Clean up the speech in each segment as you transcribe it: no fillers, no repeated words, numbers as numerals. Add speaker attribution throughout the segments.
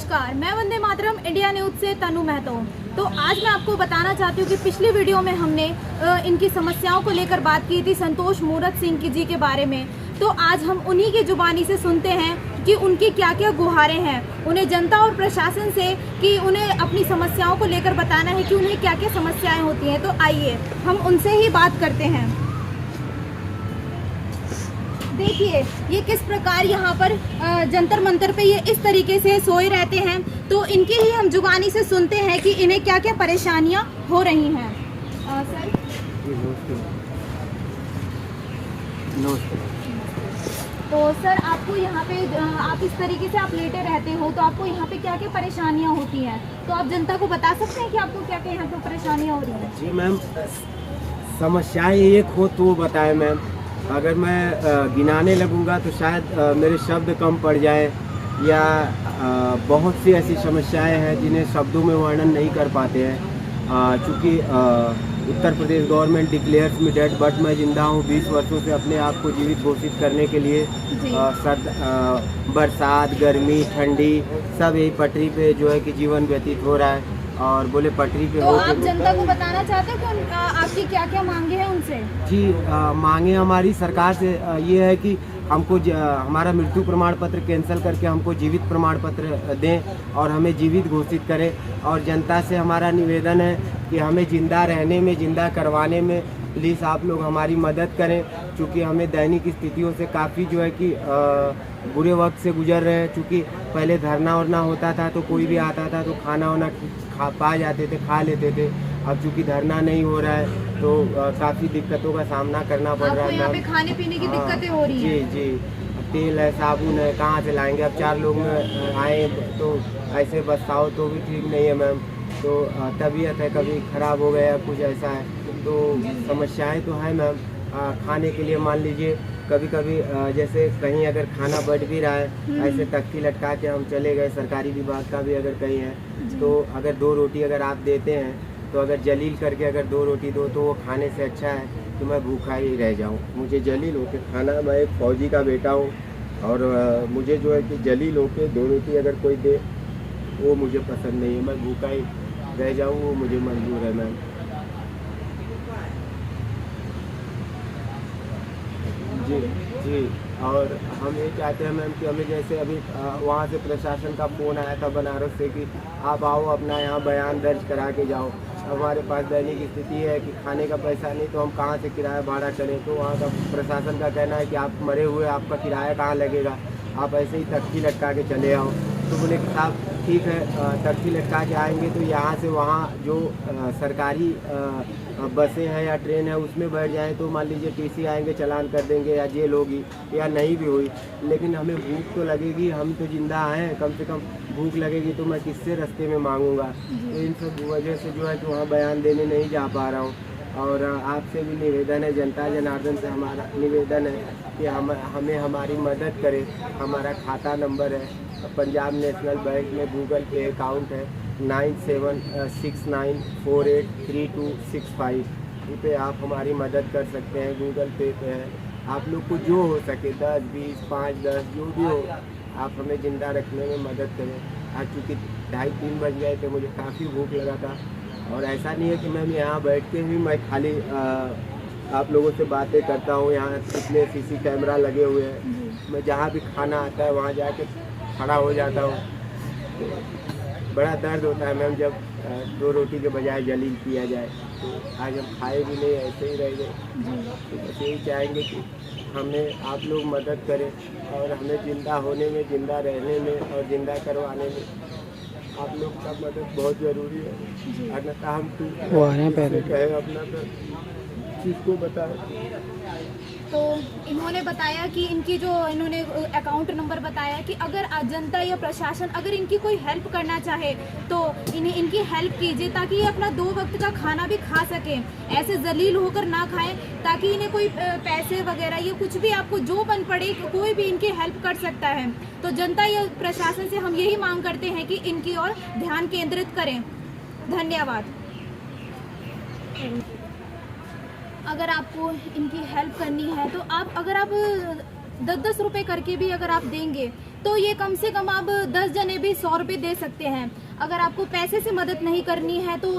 Speaker 1: नमस्कार, मैं Vande Mataram India news से तनु मेहता हूँ। तो आज मैं आपको बताना चाहती हूँ कि पिछली वीडियो में हमने इनकी समस्याओं को लेकर बात की थी संतोष मूरत सिंह जी के बारे में। तो आज हम उन्हीं की जुबानी से सुनते हैं कि उनकी क्या क्या गुहारें हैं उन्हें जनता और प्रशासन से, कि उन्हें अपनी समस्याओं को लेकर बताना है कि उन्हें क्या क्या समस्याएं होती हैं। तो आइए हम उनसे ही बात करते हैं। देखिए ये किस प्रकार यहाँ पर जंतर मंतर पे ये इस तरीके से सोए रहते हैं। तो इनकी ही हम जुबानी से सुनते हैं कि इन्हें क्या क्या परेशानियाँ हो रही हैं। सर
Speaker 2: नमस्ते।
Speaker 1: तो सर आपको यहाँ पे आप इस तरीके से आप लेटे रहते हो, तो आपको यहाँ पे क्या क्या परेशानियाँ होती हैं, तो आप जनता को बता सकते हैं कि आपको क्या क्या यहाँ पे परेशानियाँ हो रही हैं।
Speaker 2: जी मैम, समस्याएं एक हो तो बताएं मैम। अगर मैं गिनाने लगूंगा तो शायद मेरे शब्द कम पड़ जाए, या बहुत सी ऐसी समस्याएं हैं जिन्हें शब्दों में वर्णन नहीं कर पाते हैं। चूँकि Uttar Pradesh government declares me dead, but मैं जिंदा हूँ। 20 वर्षों से अपने आप को जीवित घोषित करने के लिए बरसात, गर्मी, ठंडी सब यही पटरी पे जो है कि जीवन व्यतीत हो रहा है। और बोले पटरी पे
Speaker 1: तो
Speaker 2: हो
Speaker 1: आप जनता को बताना चाहते हो कि आपकी क्या क्या मांगे हैं उनसे।
Speaker 2: जी, मांगे हमारी सरकार से ये है कि हमको हमारा मृत्यु प्रमाण पत्र कैंसिल करके हमको जीवित प्रमाण पत्र दें और हमें जीवित घोषित करें। और जनता से हमारा निवेदन है कि हमें ज़िंदा रहने में, ज़िंदा करवाने में प्लीज़ आप लोग हमारी मदद करें। चूँकि हमें दैनिक स्थितियों से काफ़ी जो है कि बुरे वक्त से गुजर रहे हैं। चूँकि पहले धरना वरना होता था तो कोई भी आता था तो खाना वाना पा जाते थे, खा लेते थे। अब चूँकि धरना नहीं हो रहा है तो काफ़ी दिक्कतों का सामना करना पड़ रहा है।
Speaker 1: यहाँ पे खाने पीने की दिक्कतें हो रही हैं।
Speaker 2: जी जी, तेल है, साबुन है, कहाँ से लाएंगे। अब 4 लोग आए तो ऐसे बसाओ तो भी ठीक नहीं है मैम। तो तबीयत है कभी ख़राब हो गया, कुछ ऐसा है तो समस्याएं तो है मैम। खाने के लिए मान लीजिए कभी कभी जैसे कहीं अगर खाना बढ़ भी रहा है, ऐसे तख्ती लटका के हम चले गए, सरकारी विभाग का भी अगर कहीं है तो अगर 2 रोटी अगर आप देते हैं तो अगर जलील करके अगर 2 रोटी दो तो वो खाने से अच्छा है कि मैं भूखा ही रह जाऊं। मुझे जलील होके खाना, मैं एक फौजी का बेटा हूं और मुझे जो है कि जलील होके 2 रोटी अगर कोई दे वो मुझे पसंद नहीं है। मैं भूखा ही रह जाऊँ वो मुझे मंजूर है मैम। जी जी, और हम ये चाहते हैं मैम कि हमें जैसे अभी वहाँ से प्रशासन का फ़ोन आया था बनारस से कि आप आओ अपना यहाँ बयान दर्ज करा के जाओ। हमारे पास दैनिक स्थिति है कि खाने का पैसा नहीं तो हम कहाँ से किराया भाड़ा करें। तो वहाँ का प्रशासन का कहना है कि आप मरे हुए, आपका किराया कहाँ लगेगा, आप ऐसे ही तख्ती लटका के चले आओ। तो बोले कि साहब ठीक है, तख्ती लटका के आएंगे तो यहाँ से वहाँ जो सरकारी बसें हैं या ट्रेन है उसमें बैठ जाएं तो मान लीजिए टीसी आएंगे, चालान कर देंगे या जेल होगी या नहीं भी हुई। लेकिन हमें भूख तो लगेगी, हम तो जिंदा हैं, कम से कम भूख लगेगी तो मैं किससे रास्ते में मांगूंगा। तो इन सब वजह से जो है कि वहाँ बयान देने नहीं जा पा रहा हूँ। और आपसे भी निवेदन है, जनता जनार्दन से हमारा निवेदन है कि हमें हमारी मदद करें। हमारा खाता नंबर है पंजाब नेशनल बैंक में गूगल पे अकाउंट है 9769483265। इस पे आप हमारी मदद कर सकते हैं। गूगल पे है, आप लोग को जो हो सके 10, 20, 5, 10 जो भी हो आप हमें ज़िंदा रखने में मदद करें। आज चूँकि 2:30-3 बज गए थे, मुझे काफ़ी भूख लगा था। और ऐसा नहीं है कि मैम यहाँ बैठ के भी मैं खाली आप लोगों से बातें करता हूँ। यहाँ कितने CC कैमरा लगे हुए हैं, मैं जहाँ भी खाना आता है वहाँ जाके खड़ा हो जाता हूँ। तो बड़ा दर्द होता है मैम जब 2 रोटी के बजाय जलील किया जाए। तो आज हम खाए भी नहीं, ऐसे ही रह गए। तो बस यही चाहेंगे कि हमें आप लोग मदद करें और हमें ज़िंदा होने में, ज़िंदा रहने में और ज़िंदा करवाने में आप लोग का मदद बहुत ज़रूरी है। अन्यथा हम कहें अपना किसको बताएं।
Speaker 1: तो इन्होंने बताया कि इनकी जो इन्होंने अकाउंट नंबर बताया कि अगर जनता या प्रशासन अगर इनकी कोई हेल्प करना चाहे तो इन्हें इनकी हेल्प कीजिए, ताकि ये अपना 2 वक्त का खाना भी खा सकें, ऐसे जलील होकर ना खाएं, ताकि इन्हें कोई पैसे वगैरह या कुछ भी आपको जो बन पड़े कोई भी इनकी हेल्प कर सकता है। तो जनता या प्रशासन से हम यही मांग करते हैं कि इनकी ओर ध्यान केंद्रित करें। धन्यवाद। अगर आपको इनकी हेल्प करनी है तो आप 10-10 रुपए करके भी अगर आप देंगे तो ये कम से कम आप 10 जने भी 100 रुपये दे सकते हैं। अगर आपको पैसे से मदद नहीं करनी है तो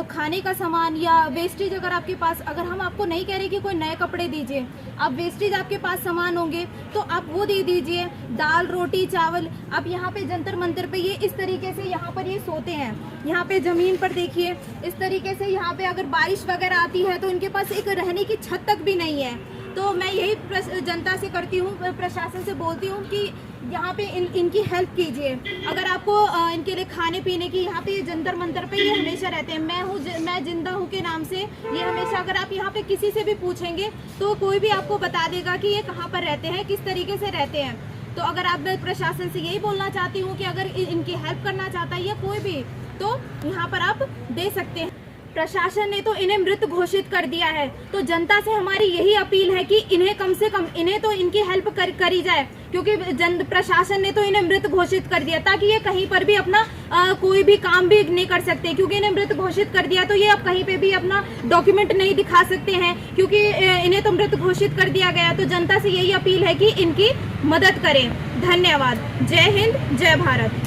Speaker 1: खाने का सामान या वेस्टेज अगर आपके पास, अगर हम आपको नहीं कह रहे कि कोई नए कपड़े दीजिए, आप वेस्टेज आपके पास सामान होंगे तो आप वो दे दीजिए। दाल रोटी चावल। अब यहाँ पे जंतर मंतर पे ये इस तरीके से यहाँ पर ये सोते हैं, यहाँ पे ज़मीन पर देखिए इस तरीके से। यहाँ पे अगर बारिश वगैरह आती है तो इनके पास एक रहने की छत तक भी नहीं है। तो मैं यही जनता से करती हूँ, प्रशासन से बोलती हूँ कि यहाँ पे इनकी हेल्प कीजिए। अगर आपको इनके लिए खाने पीने की, यहाँ पे ये जंतर मंतर पे ये हमेशा रहते हैं। मैं जिंदा हूँ के नाम से ये हमेशा, अगर आप यहाँ पे किसी से भी पूछेंगे तो कोई भी आपको बता देगा कि ये कहाँ पर रहते हैं, किस तरीके से रहते हैं। तो अगर आप, मैं प्रशासन से यही बोलना चाहती हूँ कि अगर इनकी हेल्प करना चाहता है या कोई भी, तो यहाँ पर आप दे सकते हैं। प्रशासन ने तो इन्हें मृत घोषित कर दिया है, तो जनता से हमारी यही अपील है कि इन्हें कम से कम इन्हें तो इनकी हेल्प करी जाए, क्योंकि प्रशासन ने तो इन्हें मृत घोषित कर दिया ताकि ये कहीं पर भी अपना कोई भी काम भी नहीं कर सकते। क्योंकि इन्हें मृत घोषित कर दिया तो ये अब कहीं पे भी अपना डॉक्यूमेंट नहीं दिखा सकते हैं, क्योंकि इन्हें तो मृत घोषित कर दिया गया। तो जनता से यही अपील है कि इनकी मदद करें। धन्यवाद। जय हिंद, जय भारत।